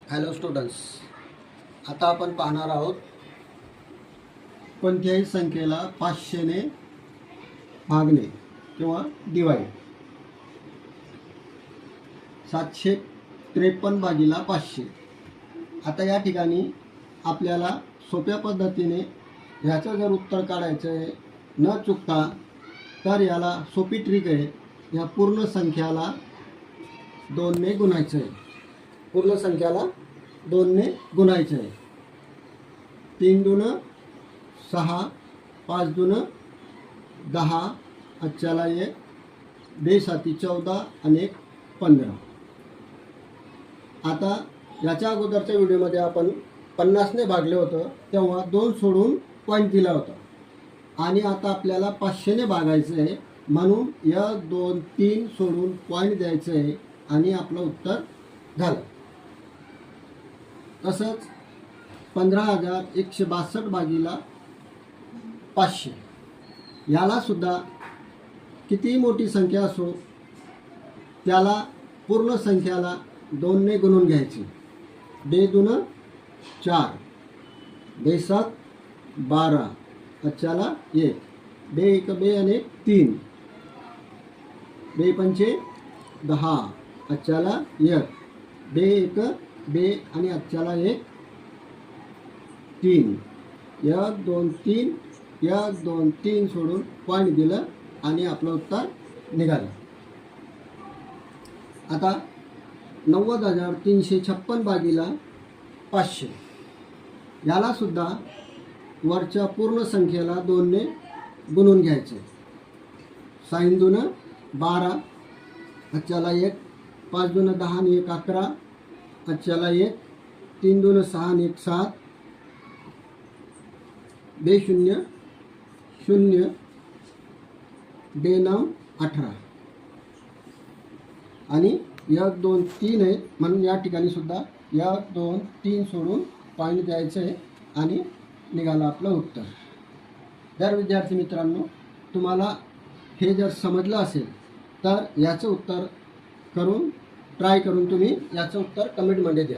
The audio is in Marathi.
हॅलो स्टुडंट्स, आता आपण पाहणार आहोत कोणत्याही संख्येला 500ने भागणे किंवा डिवाइड. 753 भागिला 500. आता या ठिकाणी आपल्याला सोप्या पद्धतीने ह्याचं जर उत्तर काढायचं आहे न चुकता, तर याला सोपी ट्रिक आहे. या पूर्ण संख्याला 2ने गुणायचं आहे. पूर्ण संख्याला 2ने गुणायचं आहे. 3 दून 6, 5 दून 10, अच्च्याला 1, 2 साती 14 आणि 1 15. आता याच्या अगोदरच्या व्हिडिओमध्ये आपण 50ने भागले होतं, तेव्हा 2 सोडून पॉईंट दिला होता. आणि आता आपल्याला 500ने भागायचं आहे, म्हणून 1, 2, 3 सोडून पॉईंट द्यायचं आहे आणि आपलं उत्तर झालं. तसंच 15,162 भागिला 500. याला सुद्धा कितीही मोठी संख्या असो, त्याला पूर्ण संख्याला 2ने गुणून घ्यायची. 2 दून 4, 2 सात 12, अच्च्याला 1, 2 1 2 आणि 3, 2 पंचे 10, अच्च्याला 1, 2 1 2 आणि अच्च्याला 1 3. 1 2 3, 1 2 3 सोडून पॉईंट दिलं आणि आपलं उत्तर निघालं. आता 90,356 भागिला 500. याला सुद्धा वरच्या पूर्ण संख्येला 2ने गुणून घ्यायचं. 6 दून 12, अच्च्याला 1, 5 दून 10 आणि 1 11, अच्च्याला 1, 3 दून 6 आणि 1 7, 2 0 0, 2 9 18 आणि 1 2 3 आहे, म्हणून या ठिकाणी सुद्धा 1 2 3 सोडून पॉईंट द्यायचं आहे आणि निघालं आपलं उत्तर. तर विद्यार्थी मित्रांनो, तुम्हाला हे जर समजलं असेल तर याचं उत्तर ट्राय करून तुम्ही याचं उत्तर कमेंटमध्ये द्या.